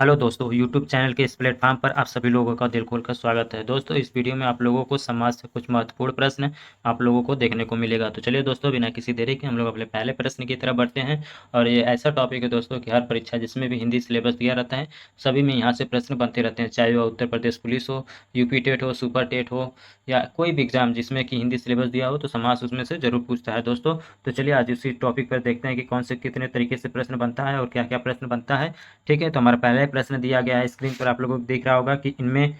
Hello दोस्तों, YouTube channel के इस प्लेटफॉर्म पर आप सभी लोगों का दिल खोलकर स्वागत है। दोस्तों, इस वीडियो में आप लोगों को समाज से कुछ महत्वपूर्ण प्रश्न आप लोगों को देखने को मिलेगा। तो चलिए दोस्तों, बिना किसी देरी के हम लोग अपने पहले प्रश्न की तरफ बढ़ते हैं। और ये ऐसा टॉपिक है दोस्तों कि हर परीक्षा जिसमें भी हिंदी सिलेबस दिया रहता है, सभी में यहाँ से प्रश्न बनते रहते हैं। चाहे वह उत्तर प्रदेश पुलिस हो, यूपी टेट हो, सुपर टेट हो, या कोई भी एग्जाम जिसमें कि हिंदी सिलेबस दिया हो, तो समाज उसमें से जरूर पूछता है दोस्तों। तो चलिए आज इसी टॉपिक पर देखते हैं कि कौन से कितने तरीके से प्रश्न बनता है और क्या क्या प्रश्न बनता है। ठीक है, तो हमारा पहला प्रश्न दिया गया है स्क्रीन पर, आप लोगों को दिख रहा होगा कि इनमें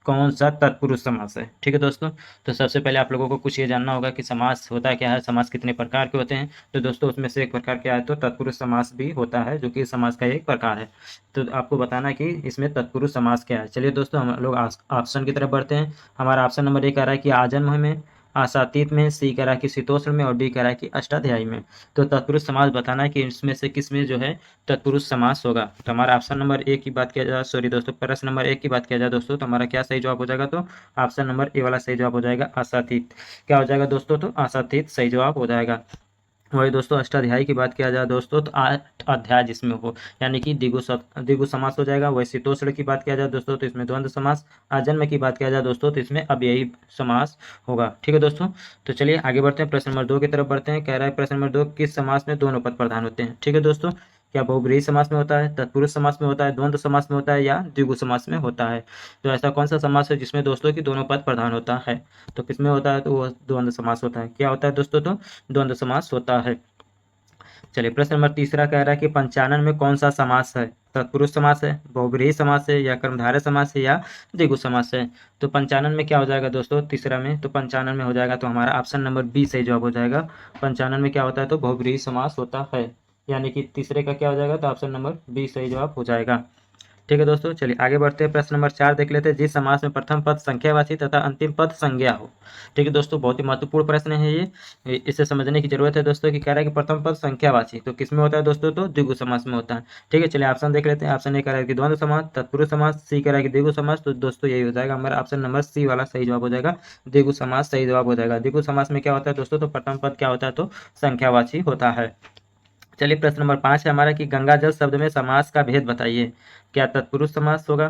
कौन सा तत्पुरुष समास है। ठीक है दोस्तों, तो सबसे पहले आप लोगों को कुछ ये जानना होगा कि समास होता क्या है, समास कितने प्रकार के होते हैं। तो दोस्तों, उसमें से एक प्रकार क्या है, तो तत्पुरुष समास भी होता है, जो कि समास का एक प्रकार है। तो आपको बताना है कि इसमें तत्पुरुष समास क्या है। चलिए दोस्तों, हम लोग ऑप्शन की तरफ बढ़ते हैं। हमारा ऑप्शन नंबर 1 आ रहा है कि आजन्म में, आसातीत में, सी कह रहा है कि शीतोष्ण में, और डी कह रहा है कि अष्टाध्यायी में। तो तत्पुरुष समास बताना है कि इसमें से किस में जो है तत्पुरुष समास होगा। तो हमारा ऑप्शन नंबर 1 की बात किया जाए, सॉरी दोस्तों, प्रश्न नंबर 1 की बात किया जाए दोस्तों, तो हमारा क्या सही जवाब हो जाएगा, तो ऑप्शन नंबर ए वाला सही जवाब हो जाएगा, आसातीत। क्या हो जाएगा दोस्तों, तो आसातीत सही जवाब हो जाएगा। वही दोस्तों, अष्टाध्यायी की बात किया जाए दोस्तों, तो 8 अध्याय जिसमें हो, यानी कि द्विगु समास हो जाएगा। वही शीतोष्ण की बात किया जाए दोस्तों, तो इसमें द्वंद्व समास। आजन्म की बात किया जाए दोस्तों, तो इसमें अव्ययी समास होगा। ठीक है दोस्तों, तो चलिए आगे बढ़ते हैं, प्रश्न नंबर 2 की तरफ बढ़ते हैं। कह रहा है प्रश्न नंबर 2, किस समास में दोनों पद प्रधान होते हैं। ठीक है दोस्तों, क्या बहुब्रीहि समास में होता है, तत्पुरुष समास में होता है, द्वंद्व समास में होता है, या द्विगु समास में होता है। तो ऐसा कौन सा समास है जिसमें दोस्तों की दोनों पद प्रधान होता है। तो किसमें होता है, तो वो द्वंद्व समास होता है। क्या होता है दोस्तों, तो द्वंद्व समास होता है। चलिए प्रश्न नंबर तीसरा कह रहा है कि पंचानन में कौन सा समास है। तत्पुरुष समास है, बहुब्रीहि समास है, या कर्मधारय समास है, या द्विगु समास है। तो पंचानन में क्या हो जाएगा दोस्तों, तीसरा में, तो पंचानन में हो जाएगा, तो हमारा ऑप्शन नंबर बी सही जवाब हो जाएगा। पंचानन में क्या होता है, तो बहुब्रीहि समास होता है, यानी कि तीसरे का क्या हो जाएगा, तो ऑप्शन नंबर बी सही जवाब हो जाएगा। ठीक है दोस्तों, चलिए आगे बढ़ते हैं, प्रश्न नंबर 4 देख लेते हैं। जिस समास में प्रथम पद संख्यावाची तथा अंतिम पद संज्ञा हो। ठीक है दोस्तों, बहुत ही महत्वपूर्ण प्रश्न है ये, इसे समझने की जरूरत है दोस्तों। कि कह रहा है कि प्रथम पद संख्यावाची, तो किसमें होता है दोस्तों, तो द्विगु समास में होता है। ठीक है, चलिए ऑप्शन देख लेते हैं। ऑप्शन ए कह रहा है कि द्वंद्व समास, तत्पुरुष समास, सी कह रहा है कि द्विगु समास। तो दोस्तों यही हो जाएगा हमारा ऑप्शन नंबर सी वाला सही जवाब हो जाएगा, द्विगु समास सही जवाब हो जाएगा। द्विगु समास में क्या होता है दोस्तों, तो प्रथम पद क्या होता है, तो संख्यावाची होता है। चलिए प्रश्न नंबर 5 है हमारा कि गंगा जल शब्द में समास का भेद बताइए। क्या तत्पुरुष समास होगा,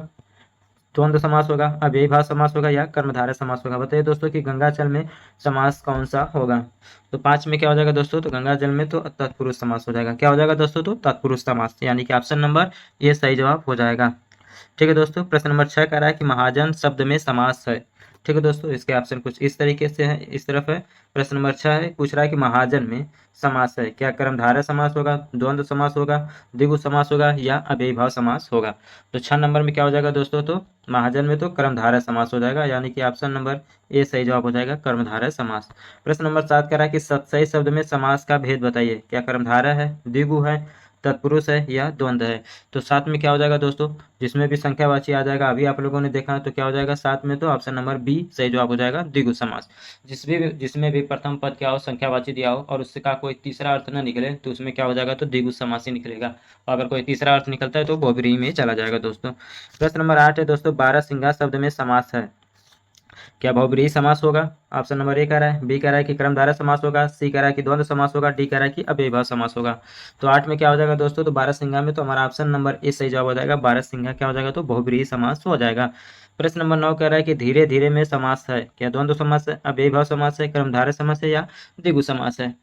द्वंद्व समास होगा, अव्ययीभाव समास होगा, या कर्मधारय समास होगा। बताइए दोस्तों कि गंगा जल में समास कौन सा होगा। तो 5 में क्या हो जाएगा दोस्तों, तो गंगा जल में तो तत्पुरुष समास हो जाएगा। क्या हो जाएगा दोस्तों, तो तत्पुरुष समास, यानी कि ऑप्शन नंबर ये सही जवाब हो जाएगा। ठीक है दोस्तों, प्रश्न नंबर 6 कह रहा है कि महाजन शब्द में समास है। ठीक है दोस्तों, इसके ऑप्शन कुछ इस तरीके से है, इस तरफ है। प्रश्न नंबर 6 है, पूछ रहा है कि महाजन में समास है। क्या कर्मधारय समास होगा, द्वंद्व समास होगा, द्विगु समास होगा, या अव्ययीभाव समास होगा। तो 6 नंबर में क्या हो जाएगा दोस्तों, तो महाजन में तो कर्मधारय समास हो जाएगा, यानी कि ऑप्शन नंबर ए सही जवाब हो जाएगा, कर्मधारय समास। प्रश्न नंबर 7 कह रहा है कि सही शब्द में समास का भेद बताइए। क्या कर्मधारय है, द्विगु है, तत्पुरुष है, या द्वंद्व है। तो 7 में क्या हो जाएगा दोस्तों, जिसमें भी संख्यावाची आ जाएगा, अभी आप लोगों ने देखा, तो क्या हो जाएगा 7 में, तो ऑप्शन नंबर बी सही जवाब हो जाएगा, द्विगु समास। जिसमें भी प्रथम पद क्या हो, संख्यावाची दिया हो, और उससे का कोई तीसरा अर्थ ना निकले, तो उसमें क्या हो जाएगा, तो द्विगु समास ही निकलेगा। और अगर कोई तीसरा अर्थ निकलता है तो बहुब्रीहि में चला जाएगा दोस्तों। प्रश्न नंबर 8 है दोस्तों, बारहसिंगा शब्द में समास है। क्या बहुब्रीहि समास होगा। ऑप्शन नंबर ए कह रहा है, बी कह रहा है कि कर्मधारय समास होगा, सी कह रहा है कि द्वंद्व समास होगा, डी कह रहा है कि अव्ययीभाव समास होगा। तो 8 में क्या हो जाएगा दोस्तों, तो बारहसिंगा में तो हमारा ऑप्शन नंबर ए सही जवाब हो जाएगा, बारहसिंगा क्या हो जाएगा, तो बहुब्रीहि समास हो जाएगा। प्रश्न नंबर 9 कह रहा है कि धीरे धीरे में समास है। क्या द्वंद्व समास है, अव्ययीभाव समास है, कर्मधारय समास है, या द्विगु समास है।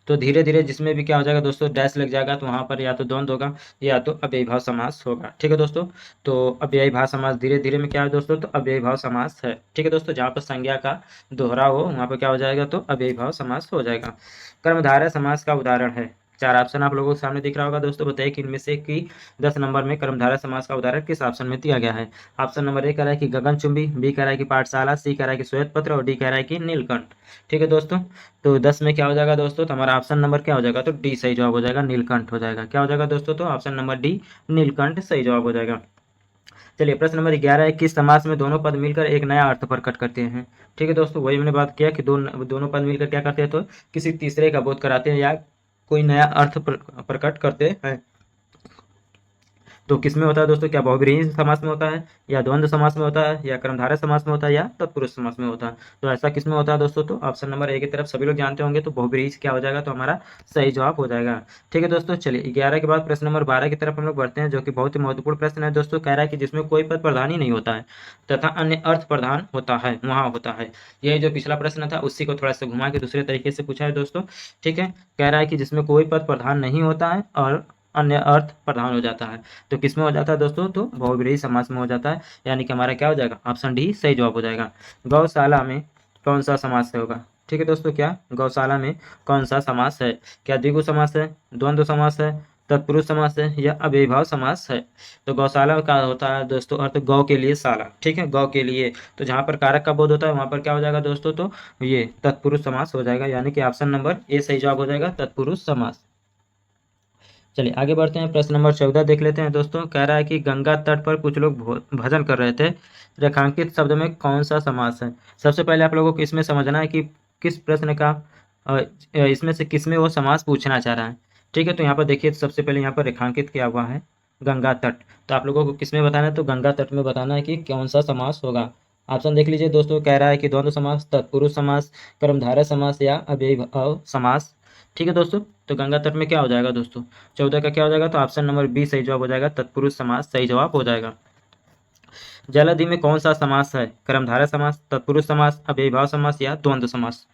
तो धीरे धीरे जिसमें भी क्या हो जाएगा दोस्तों, डैश लग जाएगा, तो वहां पर या तो द्वंद्व होगा, या तो अव्ययीभाव समास होगा। ठीक है दोस्तों, तो अव्ययीभाव समास धीरे धीरे में क्या है दोस्तों, तो अव्ययीभाव समास है। ठीक है दोस्तों, जहां पर संज्ञा का दोहरा हो वहां पर क्या हो जाएगा, तो अव्ययीभाव समास हो जाएगा। कर्मधारय समास का उदाहरण है। 4 ऑप्शन आप लोगों के सामने दिख रहा होगा दोस्तों, बताइए कि इनमें से कि 10 नंबर में कर्मधारय समास का उदाहरण किस ऑप्शन में दिया गया है। ऑप्शन नंबर ए कह रहा है कि गगनचुंबी, बी कह रहा है कि पाठशाला, सी कह रहा है कि श्वेत पत्र, और डी कह रहा है कि नीलकंठ। ठीक है दोस्तों, तो 10 में क्या हो जाएगा दोस्तों, तो हमारा ऑप्शन नंबर क्या हो जाएगा, तो डी सही जवाब हो जाएगा, नीलकंठ हो जाएगा। क्या हो जाएगा दोस्तों, तो ऑप्शन नंबर डी नीलकंठ सही जवाब हो जाएगा। चलिए प्रश्न नंबर 11 है, किस समास में दोनों पद मिलकर एक नया अर्थ प्रकट करते हैं। ठीक है दोस्तों, वही हमने बात किया कि दोनों पद मिलकर क्या करते हैं, तो किसी तीसरे का बोध कराते हैं, या कोई नया अर्थ प्रकट करते हैं। तो किस में होता है दोस्तों? क्या बहुब्रीहि समास में होता है, या द्वंद्व समास में होता है, या कर्मधारय समास में होता है, या तत्पुरुष समास में होता है? तो ऐसा किस में होता है दोस्तों? तो ऑप्शन नंबर ए की तरफ सभी लोग जानते होंगे, तो बहुब्रीहि क्या हो जाएगा? तो हमारा सही जवाब हो जाएगा। ठीक है दोस्तों, चलिए 11 के बाद प्रश्न नंबर 12 की तरफ हम लोग बढ़ते हैं, जो कि बहुत ही महत्वपूर्ण प्रश्न है दोस्तों। कह रहा है कि जिसमें कोई पद प्रधान ही नहीं होता है तथा अन्य अर्थ प्रधान होता है, वहाँ होता है। यही जो पिछला प्रश्न था उसी को थोड़ा सा घुमा के दूसरे तरीके से पूछा है दोस्तों। ठीक है, कह रहा है कि जिसमें कोई पद प्रधान नहीं होता है और अन्य अर्थ प्रधान हो जाता है, तो किसमें हो जाता है दोस्तों? तो बहुब्रीहि समास में हो जाता है, यानी कि हमारा क्या हो जाएगा? ऑप्शन डी सही जवाब हो जाएगा। गौशाला में कौन सा समास होगा? ठीक है दोस्तों, क्या गौशाला में कौन सा समास है? क्या द्विगु समास है, द्वंद्व समास है, तत्पुरुष समास है, या अव्ययीभाव समास है? तो गौशाला का होता है दोस्तों अर्थ गौ के लिए शाला। ठीक है, गौ के लिए, तो जहाँ पर कारक का बोध होता है वहाँ पर क्या हो जाएगा दोस्तों? तो ये तत्पुरुष समास हो जाएगा, यानी कि ऑप्शन नंबर ए सही जवाब हो जाएगा, तत्पुरुष समास। चलिए आगे बढ़ते हैं, प्रश्न नंबर 14 देख लेते हैं दोस्तों। कह रहा है कि गंगा तट पर कुछ लोग भजन कर रहे थे, रेखांकित शब्द में कौन सा समास है? सबसे पहले आप लोगों को इसमें समझना है कि किस प्रश्न का इसमें से किस में वो समास पूछना चाह रहा है। ठीक है, तो यहाँ पर देखिए सबसे पहले यहाँ पर रेखांकित किया हुआ है गंगा तट, तो आप लोगों को किस में बताना है? तो गंगा तट में बताना है कि कौन सा समास होगा। ऑप्शन देख लीजिए दोस्तों, कह रहा है कि द्वंद्व समास, तत्पुरुष समास, कर्मधारय समास, या अव्ययीभाव समास। ठीक है दोस्तों, तो गंगा तट में क्या हो जाएगा दोस्तों? 14 का क्या हो जाएगा? तो ऑप्शन नंबर बी सही जवाब हो जाएगा, तत्पुरुष समास सही जवाब हो जाएगा। जलधि में कौन सा समास है? कर्मधारय समास, तत्पुरुष समास, अव्ययीभाव समास, या द्वंद्व समास?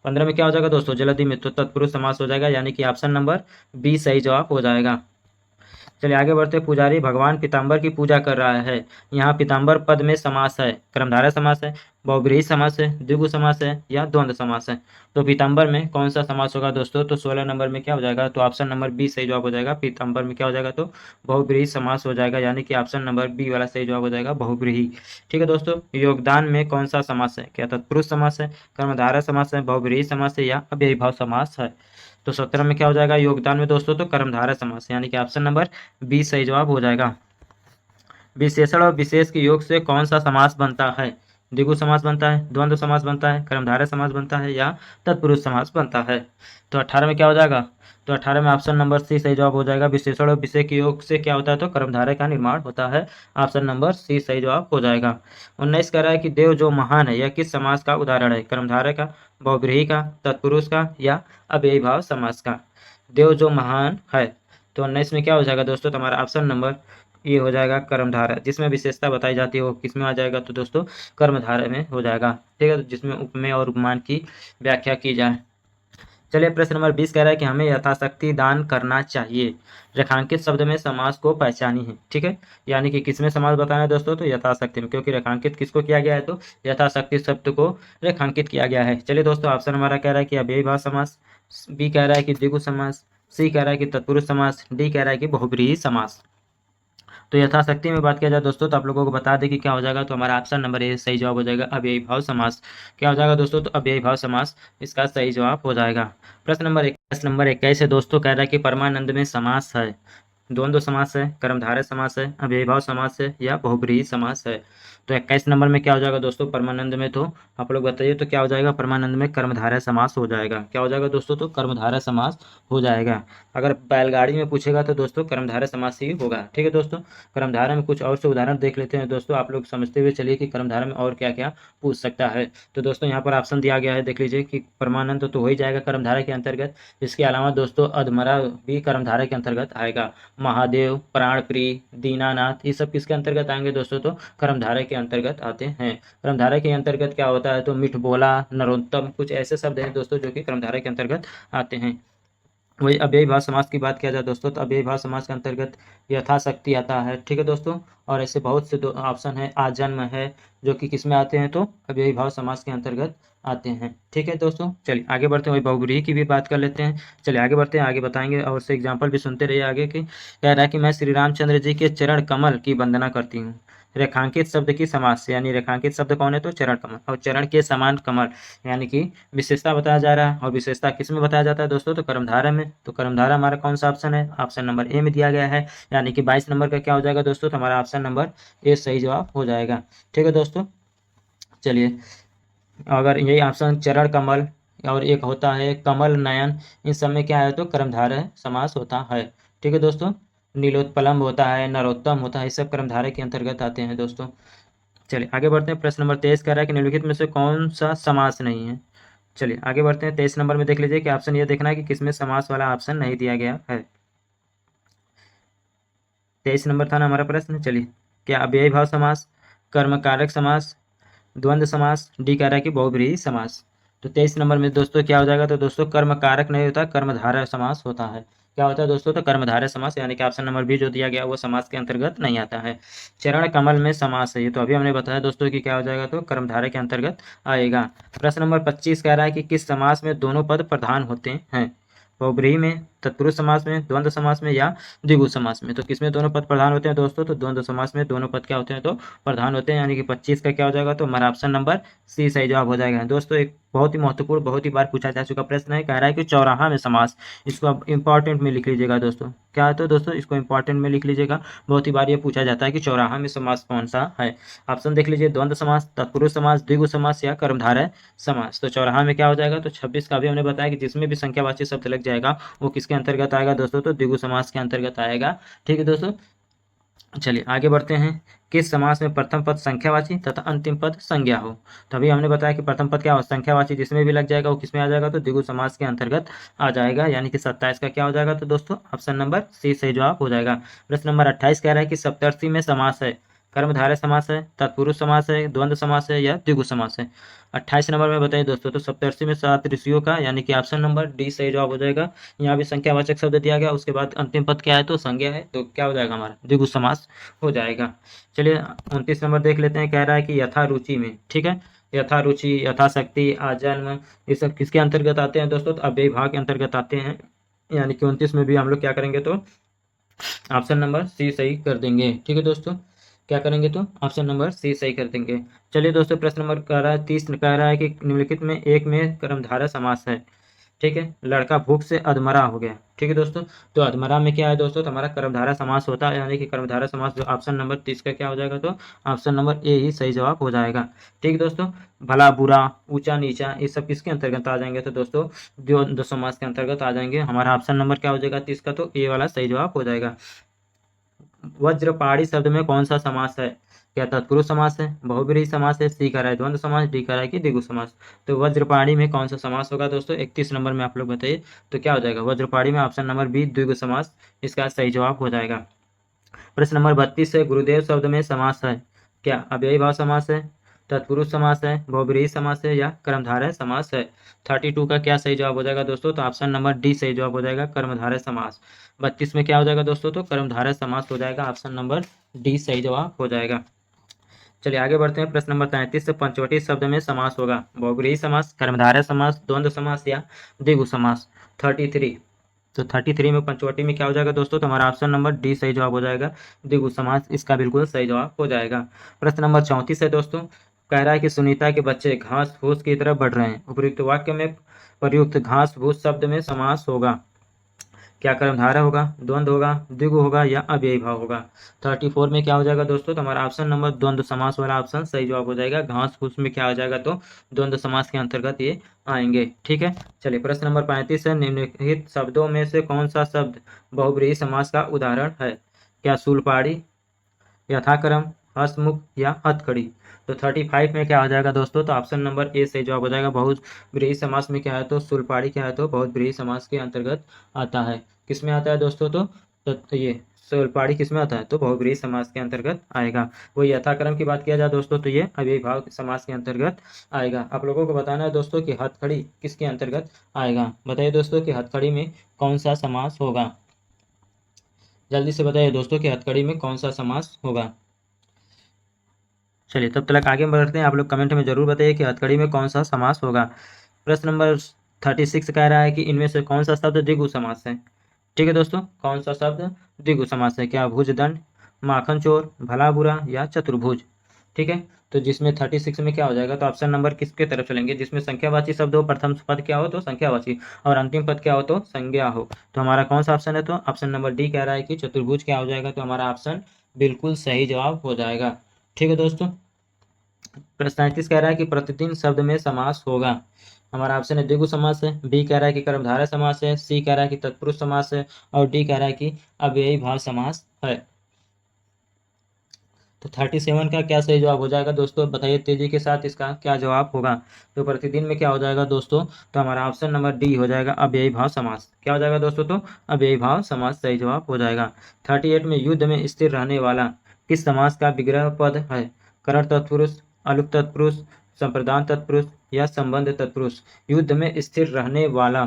15 में क्या हो जाएगा दोस्तों? जलधि में तो तत्पुरुष समास हो जाएगा, यानी कि ऑप्शन नंबर बी सही जवाब हो जाएगा। चलिए आगे बढ़ते, पुजारी भगवान पीताम्बर की पूजा कर रहा है, यहाँ पीताम्बर पद में समास है, कर्मधारय समास है, बहुब्रीहि समास है, द्विगु समास है, या द्वंद्व समास है? तो पीताम्बर में कौन सा समास होगा दोस्तों? तो 16 नंबर में क्या हो जाएगा? तो ऑप्शन नंबर बी सही जवाब हो जाएगा। पीताम्बर में क्या हो जाएगा? तो बहुब्रीहि समास हो जाएगा, यानी कि ऑप्शन नंबर बी वाला सही जवाब हो जाएगा, बहुब्रीहि। ठीक है दोस्तों, योगदान में कौन सा समास है? क्या तत्पुरुष समास है, कर्मधारय समास है, बहुब्रीहि समास है, या अव्ययीभाव समास है? तो 17 में क्या हो जाएगा योगदान में दोस्तों? तो कर्मधारय समास, यानी कि ऑप्शन नंबर बी सही जवाब हो जाएगा। विशेषण और विशेष के योग से कौन सा समास बनता है? द्विगु समास बनता है, द्वंद्व समास बनता है, कर्मधारय समास बनता है, या तत्पुरुष समास बनता है? तो 18 में क्या हो जाएगा? तो 18 में ऑप्शन नंबर सी सही जवाब हो जाएगा। विशेषण और विशेष के योग से क्या होता है? तो कर्मधारय का निर्माण होता है, ऑप्शन नंबर सी सही जवाब हो जाएगा। 19 कह रहा है कि देव जो महान है, यह किस समास का उदाहरण है? कर्मधारय का, बहुब्रीहि का, तत्पुरुष का, या अव्ययीभाव समास का? देव जो महान है, तो 19 में क्या हो जाएगा दोस्तों? तो हमारा ऑप्शन नंबर ये हो जाएगा कर्मधारय। जिसमें विशेषता बताई जाती है वो किस में आ जाएगा? तो दोस्तों कर्मधारय में हो जाएगा। ठीक है, तो जिसमें उपमेय और उपमान की व्याख्या की जाए। चलिए प्रश्न नंबर 20 कह रहा है कि हमें यथाशक्ति दान करना चाहिए, रेखांकित शब्द में समास को पहचानी है। ठीक है, यानी कि किसमें समास बताना है दोस्तों? तो यथाशक्ति में, क्योंकि रेखांकित किसको किया गया है? तो यथाशक्ति शब्द को रेखांकित किया गया है। चलिए दोस्तों, ऑप्शन हमारा कह रहा है कि अव्ययीभाव समास, बी कह रहा है कि द्विगु समास, सी कह रहा है कि तत्पुरुष समास, डी कह रहा है कि बहुब्रीहि समास। तो यथाशक्ति में बात किया जाए दोस्तों, तो आप लोगों को बता दें कि क्या हो जाएगा? तो हमारा ऑप्शन नंबर ए सही जवाब हो जाएगा, अव्ययीभाव समास। क्या हो जाएगा दोस्तों? तो अव्ययीभाव समास इसका सही जवाब हो जाएगा। प्रश्न नंबर 21 है दोस्तों, कह रहा है कि परमानंद में समास है, द्वंद्व समास है, कर्मधारय समास है, अव्ययीभाव समास है, या बहुब्रीहि समास है? तो 21 नंबर में क्या हो जाएगा दोस्तों परमानंद में? तो आप लोग बताइए, तो क्या हो जाएगा परमानंद में? कर्मधारय समास हो जाएगा। क्या हो जाएगा दोस्तों? तो कर्मधारय समास हो जाएगा। अगर बैलगाड़ी में पूछेगा तो दोस्तों कर्मधारय समास ही होगा। ठीक है दोस्तों, कर्मधारय में कुछ और से उदाहरण देख लेते हैं दोस्तों, आप लोग समझते हुए चलिए कि कर्मधारय में और क्या क्या पूछ सकता है। तो दोस्तों यहाँ पर ऑप्शन दिया गया है, देख लीजिए कि परमानंद तो हो ही जाएगा कर्मधारय के अंतर्गत। इसके अलावा दोस्तों अधमरा भी कर्मधारय के अंतर्गत आएगा। महादेव, प्राणप्रिय, दीनानाथ, ये सब किसके अंतर्गत आएंगे दोस्तों? तो कर्मधारय के अंतर्गत आते हैं। कर्मधारय के अंतर्गत क्या होता है? तो मिठ बोला, नरोत्तम, कुछ ऐसे शब्द हैं दोस्तों जो कि कर्मधारय के अंतर्गत आते हैं। वही अव्ययीभाव समास की बात किया जाए दोस्तों, तो अव्ययीभाव समास के अंतर्गत यथाशक्ति आता है। ठीक है दोस्तों, और ऐसे बहुत से ऑप्शन है, आजन्म है, जो कि किस में आते हैं? तो अव्ययीभाव समास के अंतर्गत आते हैं। ठीक है दोस्तों, चलिए आगे बढ़ते हैं, वही बहुब्रीहि की भी बात कर लेते हैं। चलिए आगे बढ़ते हैं, आगे बताएंगे और से एग्जाम्पल भी सुनते रहिए आगे की। कह रहा है कि मैं श्री रामचंद्र जी के चरण कमल की वंदना करती हूँ, रेखांकित शब्द की समास, यानी रेखांकित शब्द कौन है? तो चरण कमल, और चरण के समान कमल, यानी कि विशेषता बताया जा रहा है। और विशेषता किस में बताया जाता है दोस्तों? तो कर्मधारय में। तो कर्मधारय हमारा कौन सा ऑप्शन है? ऑप्शन नंबर ए में दिया गया है, यानी कि 22 नंबर का क्या हो जाएगा दोस्तों? तो हमारा ऑप्शन नंबर ए सही जवाब हो जाएगा। ठीक है दोस्तों, चलिए अगर यही ऑप्शन चरण कमल और एक होता है कमल नयन, इन सब में क्या है? तो कर्मधारय समास होता है। ठीक है दोस्तों, नीलोत्पलम होता है, नरोत्तम होता है, ये सब कर्मधारय के अंतर्गत आते हैं दोस्तों। चलिए आगे बढ़ते हैं। प्रश्न नंबर 23 कह रहा है कि निम्नलिखित में से कौन सा समास नहीं है। चलिए आगे बढ़ते हैं। 23 नंबर में देख लीजिए कि ऑप्शन ये देखना है कि किसमें समास वाला ऑप्शन नहीं दिया गया है। 23 नंबर था ना हमारा प्रश्न। चलिए, क्या अव्ययी भाव समास, कर्मकारक समास, द्वंद्व समास, डी कह रहा है कि बहुब्रीहि समास। तो 23 नंबर में दोस्तों क्या हो जाएगा, तो दोस्तों कर्म कारक नहीं होता, कर्मधारय समास होता है। क्या होता है दोस्तों, तो कर्मधारय समास, यानी कि ऑप्शन नंबर बी जो दिया गया वो समास के अंतर्गत नहीं आता है। चरण कमल में समास है, ये तो अभी हमने बताया दोस्तों कि क्या हो जाएगा, तो कर्मधारय के अंतर्गत आएगा। प्रश्न नंबर 25 कह रहा है कि किस समास में दोनों पद प्रधान होते हैं। बहुब्रीहि में, तत्पुरुष समास में, द्वंद्व समास में या द्विगु समास में। तो किसमें दोनों पद प्रधान होते हैं दोस्तों, तो द्वंद्व समास में दोनों पद क्या होते हैं, तो प्रधान होते हैं, यानी कि 25 का क्या हो जाएगा, तो हमारा ऑप्शन नंबर सी सही जवाब हो जाएगा। दोस्तों एक बहुत ही महत्वपूर्ण, बहुत ही बार पूछा जा चुका प्रश्न है, कह रहा है कि चौराहा में समास। इसको आप इंपॉर्टेंट में लिख लीजिएगा दोस्तों। क्या है तो दोस्तों, इसको इंपॉर्टेंट में लिख लीजिएगा। बहुत ही बार ये पूछा जाता है कि चौराहा में समास कौन सा है। ऑप्शन देख लीजिए, द्वंद्व समास, तत्पुरुष समास, द्विगु समास या कर्मधारय समास। तो चौराहा में क्या हो जाएगा, तो 26 का भी हमने बताया कि जिसमें भी संख्यावाची शब्द लग जाएगा वो किसके अंतर्गत आएगा दोस्तों, तो द्विगु समास के अंतर्गत आएगा। ठीक है दोस्तों, चलिए आगे बढ़ते हैं। किस समास में प्रथम पद संख्यावाची तथा अंतिम पद संज्ञा हो। तभी हमने बताया कि प्रथम पद क्या हो, संख्यावाची जिसमें भी लग जाएगा वो किसमें आ जाएगा, तो द्विगु समास के अंतर्गत आ जाएगा, यानी कि 27 का क्या हो जाएगा, तो दोस्तों ऑप्शन नंबर सी सही जवाब हो जाएगा। प्रश्न नंबर 28 कह रहा है कि सप्तर्थी में समास है, कर्मधारय समास है, तत्पुरुष समास है, द्वंद्व समास है या द्विगु समास है। 28 नंबर में बताइए दोस्तों, तो सप्तर्षि में 7 ऋषियों का, यानी कि ऑप्शन नंबर डी सही जवाब हो जाएगा। यहाँ भी संख्यावाचक शब्द दिया गया, उसके बाद अंतिम पद क्या है, तो संज्ञा है, तो क्या हो जाएगा हमारा द्विगु समास हो जाएगा। चलिए 29 नंबर देख लेते हैं। कह रहा है कि यथारुचि में, ठीक है, यथारुचि, यथाशक्ति, आजन्म, ये सब किसके अंतर्गत आते हैं दोस्तों, तो अव्ययी भाव के अंतर्गत आते हैं, यानी कि 29 में भी हम लोग क्या करेंगे, तो ऑप्शन नंबर सी सही कर देंगे। ठीक है दोस्तों, क्या करेंगे, तो ऑप्शन नंबर सी सही कर देंगे। चलिए दोस्तों, प्रश्न नंबर कह रहा है 30 कह रहा है कि निम्नलिखित में एक में कर्मधारय समास है। ठीक है, लड़का भूख से अधमरा हो गया। ठीक है दोस्तों, तो अधमरा में क्या है दोस्तों, तो हमारा कर्मधारय समास होता है, यानी कि कर्मधारय समास जो ऑप्शन नंबर 30 का क्या हो जाएगा, तो ऑप्शन नंबर ए ही सही जवाब हो जाएगा। ठीक है दोस्तों, भला बुरा, ऊंचा नीचा, ये सब किसके अंतर्गत आ जाएंगे, तो दोस्तों द्वंद्व समास के अंतर्गत आ जाएंगे। हमारा ऑप्शन नंबर क्या हो जाएगा 30 का, तो ए वाला सही जवाब हो जाएगा। वज्रपाणी शब्द में कौन सा समास है। क्या तत्पुरुष समास है, बहुब्रीहि समास है, सी कह रहा है द्वंद्व समास, डी कह रहा है कि द्विगु समास। तो वज्रपाणी में कौन सा समास होगा दोस्तों, 31 नंबर में आप लोग बताइए, तो क्या हो जाएगा वज्रपाणी में ऑप्शन नंबर बी द्विगु समास इसका सही जवाब हो जाएगा। प्रश्न नंबर 32 है, गुरुदेव शब्द में समास है। क्या अव्ययी भाव समास है, तत्पुरुष समास है, बहुब्रीहि समास है या कर्मधारय समास है। 32 का क्या सही जवाब हो जाएगा दोस्तों, तो ऑप्शन नंबर डी सही जवाब हो जाएगा, कर्मधारय समास। 32 में क्या हो जाएगा दोस्तों, तो कर्मधारय समास हो जाएगा, ऑप्शन नंबर डी सही जवाब हो जाएगा। चलिए आगे बढ़ते हैं। प्रश्न नंबर 33 से पंचवटी शब्द में समास होगा, बहुब्रीहि समास, कर्मधारय समास, द्वंद्व समास या द्विगु समास। 33, तो 33 में पंचवटी में क्या हो जाएगा दोस्तों, तो हमारा ऑप्शन नंबर डी सही जवाब हो जाएगा, द्विगु समास इसका बिल्कुल सही जवाब हो जाएगा। प्रश्न नंबर 34 है दोस्तों, कह रहा है कि सुनीता के बच्चे घास फूस की तरफ बढ़ रहे हैं। उपयुक्त वाक्य में प्रयुक्त घास फूस शब्द में समास होगा। क्या कर्मधारय होगा, द्वंद्व होगा, द्विगु होगा या अव्ययी भाव होगा। 34 में क्या हो जाएगा दोस्तों, तो हमारा ऑप्शन नंबर द्वंद्व समास वाला ऑप्शन सही जवाब हो जाएगा। घास फूस में क्या हो जाएगा, तो द्वंद्व समास के अंतर्गत ये आएंगे। ठीक है, चलिए प्रश्न नंबर 35 है, निम्नलिखित शब्दों में से कौन सा शब्द बहुब्रीहि समास का उदाहरण है। क्या शूलपाड़ी, यथाक्रम, हस्तमुख या हथकड़ी। तो 35 में क्या हो जाएगा दोस्तों, तो ऑप्शन नंबर ए सही जवाब हो जाएगा। बहुब्रीहि समास में क्या है, तो शूलपाड़ी क्या है, तो बहुब्रीहि समास के अंतर्गत आता है। किस में आता है दोस्तों, तो ये शूलपाड़ी किस में आता है, तो बहुब्रीहि समास के अंतर्गत आएगा। वही यथाक्रम की बात किया जाए दोस्तों, तो ये अव्ययी भाव समास के अंतर्गत आएगा। आप लोगों को बताना है दोस्तों कि हथकड़ी किसके अंतर्गत आएगा। बताइए दोस्तों कि हथकड़ी में कौन सा समास होगा, जल्दी से बताइए दोस्तों कि हथकड़ी में कौन सा समास होगा। चलिए तब तक आगे बढ़ते हैं, आप लोग कमेंट में जरूर बताइए कि हथकड़ी में कौन सा समास होगा। प्रश्न नंबर 36 कह रहा है कि इनमें से कौन सा शब्द द्विगु समास है। ठीक है दोस्तों, कौन सा शब्द द्विगु समास है। क्या भुजदंड, माखन चोर, भला बुरा या चतुर्भुज। ठीक है, तो जिसमें 36 में क्या हो जाएगा, तो ऑप्शन नंबर किसके तरफ चलेंगे, जिसमें संख्यावाची शब्द हो, प्रथम पद क्या हो तो संख्यावाची और अंतिम पद क्या हो तो संज्ञा हो। तो हमारा कौन सा ऑप्शन है, तो ऑप्शन नंबर डी कह रहा है कि चतुर्भुज क्या हो जाएगा, तो हमारा ऑप्शन बिल्कुल सही जवाब हो जाएगा। ठीक है दोस्तों, प्रश्न 37 कह रहा है कि प्रतिदिन शब्द में समास होगा। हमारा ऑप्शन है द्विगु समास है, बी कह रहा है कि कर्मधारय समास है, सी कह रहा है कि तत्पुरुष समास है और डी कह रहा है कि अव्ययी भाव समास है। तो 37 का क्या सही जवाब हो जाएगा दोस्तों, बताइए तेजी के साथ इसका क्या जवाब होगा। तो प्रतिदिन में क्या हो जाएगा दोस्तों, तो हमारा ऑप्शन नंबर डी हो जाएगा अव्ययी भाव समास। क्या हो जाएगा दोस्तों, तो अव्ययी भाव समास सही जवाब हो जाएगा। 38 में युद्ध में स्थिर रहने वाला किस समास का विग्रह पद है। करण तत्पुरुष, अलुक तत्पुरुष, संप्रदान तत्पुरुष या संबंध तत्पुरुष। युद्ध में स्थिर रहने वाला,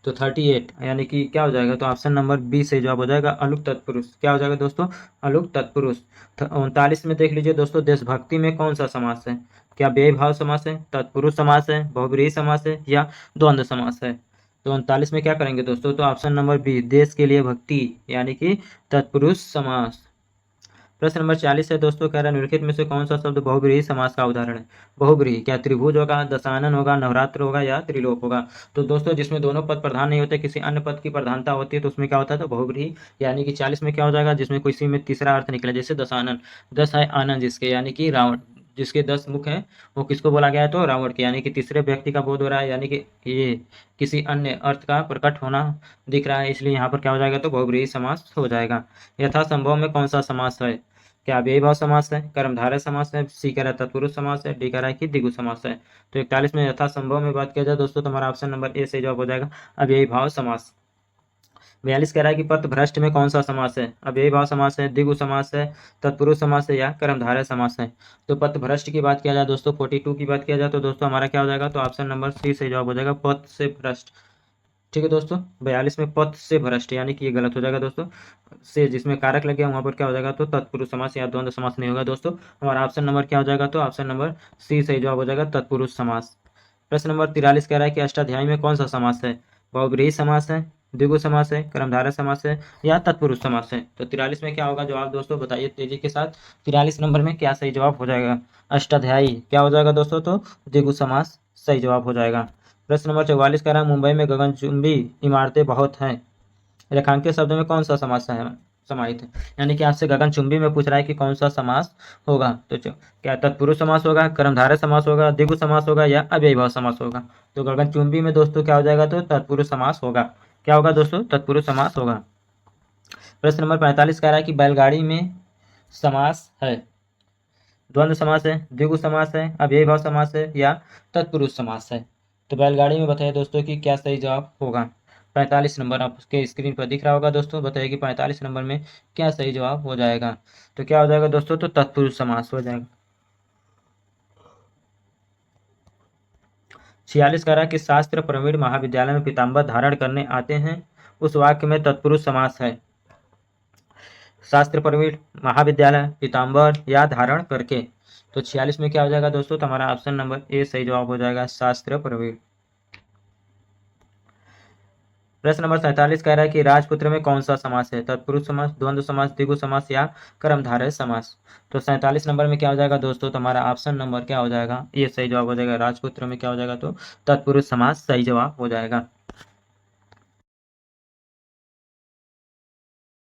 तो 38 यानी कि क्या हो जाएगा, तो ऑप्शन नंबर बी से जवाब हो जाएगा अलुक तत्पुरुष। क्या हो जाएगा दोस्तों, अलुक तत्पुरुष। 39 में देख लीजिए दोस्तों, देशभक्ति में कौन सा समास है। क्या व्यय भाव समास है, तत्पुरुष समास है, बहुब्रीहि समास है या द्वंद्व समास है। तो 39 में क्या करेंगे दोस्तों, तो ऑप्शन नंबर बी देश के लिए भक्ति यानी कि तत्पुरुष समास। प्रश्न नंबर 40 है दोस्तों, कह रहा है निम्नलिखित में से कौन सा शब्द बहुब्रीहि समास का उदाहरण है। बहुब्रीहि क्या त्रिभुज होगा, दशानन होगा, नवरात्र होगा या त्रिलोक होगा। तो दोस्तों जिसमें दोनों पद प्रधान नहीं होते, किसी अन्य पद की प्रधानता होती है, तो उसमें क्या होता है, तो बहुब्रीहि। यानी कि 40 में क्या हो जाएगा, जिसमें किसी में तीसरा अर्थ निकले, जैसे दशानन, 10 है आनंद जिसके, यानी कि रावण जिसके 10 मुख हैं, वो किसको बोला गया है, तो रावण के, यानी कि तीसरे व्यक्ति का बोध हो रहा है, यानी कि ये किसी अन्य अर्थ का प्रकट होना दिख रहा है, इसलिए यहाँ पर क्या हो जाएगा, तो बहुब्रीहि समास हो जाएगा। यथासंभव में कौन सा समास है। क्या अव्ययी भाव समास है, कर्मधारय समास है, सी कह रहा है तत्पुरुष समास है, डी कह रहा है कि द्विगु समास है। तो 41 में यथासंभव में बात किया जाए दोस्तों, तो हमारा ऑप्शन नंबर ए से जवाब हो जाएगा अव्ययी भाव समास। 42 कह रहा है कि पथभ्रष्ट में कौन सा समास है। अव्ययी भाव समास है, द्विगु समास है, तत्पुरुष समास है या कर्मधारय समास है। तो पथभ्रष्ट की बात किया जाए दोस्तों, 42 की बात किया जाए तो दोस्तों हमारा क्या हो जाएगा, तो ऑप्शन नंबर सी से जवाब हो जाएगा पथ से भ्रष्ट। ठीक है दोस्तों, 42 में पथ से भ्रष्ट, यानी कि ये गलत हो जाएगा दोस्तों। से जिसमें कारक लग गया वहां पर क्या हो जाएगा, तो तत्पुरुष समास या द्वंद्व समास नहीं होगा दोस्तों। हमारा ऑप्शन नंबर क्या हो जाएगा, तो ऑप्शन नंबर सी सही जवाब हो जाएगा तत्पुरुष समास। प्रश्न नंबर 43 कह रहा है कि अष्टाध्यायी में कौन सा समास है। बहुब्रीहि समास है, द्विगु समास है, कर्मधारय समास है या तत्पुरुष समास है। तो 43 में क्या होगा जवाब दोस्तों, बताइए तेजी के साथ। 43 नंबर में क्या सही जवाब हो जाएगा, अष्टाध्यायी क्या हो जाएगा दोस्तों, तो द्विगु समास सही जवाब हो जाएगा। प्रश्न नंबर 44 कह रहा है मुंबई में गगनचुंबी इमारतें बहुत हैं, रेखांकित शब्द में कौन सा समास है समाहित है। यानी कि आपसे गगनचुंबी में पूछ रहा है कि कौन सा समास होगा। तो क्या तत्पुरुष समास होगा, कर्मधारय समास होगा, द्विगु समास होगा या अव्ययी भाव समास होगा। तो गगनचुंबी में दोस्तों क्या हो जाएगा, तो तत्पुरुष समास होगा। क्या होगा दोस्तों, तत्पुरुष समास होगा। प्रश्न नंबर 45 कह रहा है कि बैलगाड़ी में समास है, द्वंद्व समास है, द्विगु समास है, अव्ययी भाव समास है या तत्पुरुष समास है। तो बैलगाड़ी में बताइए दोस्तों कि क्या सही जवाब होगा। 45 नंबर आपके स्क्रीन पर दिख रहा होगा दोस्तों, बताइए कि 45 नंबर में क्या सही जवाब हो जाएगा। तो क्या हो जाएगा दोस्तों, तो तत्पुरुष समास हो जाएगा। 46 कह रहा है कि शास्त्र प्रवीण महाविद्यालय में पीताम्बर धारण करने आते हैं, उस वाक्य में तत्पुरुष समास है। शास्त्र प्रवीण महाविद्यालय पीताम्बर या धारण करके। तो 46 में क्या हो जाएगा दोस्तों, तो हमारा ऑप्शन नंबर ए सही जवाब हो जाएगा शास्त्र प्रवीण। प्रश्न नंबर 47 कह रहा है कि राजपुत्र में कौन सा समास है, तत्पुरुष समास, द्वंद्व समास, द्विगु समास या कर्मधारय समास। तो 47 नंबर में क्या हो जाएगा दोस्तों, तो हमारा ऑप्शन नंबर क्या हो जाएगा, ये सही जवाब हो जाएगा। राजपुत्र में क्या हो जाएगा, तो तत्पुरुष समास सही जवाब हो जाएगा।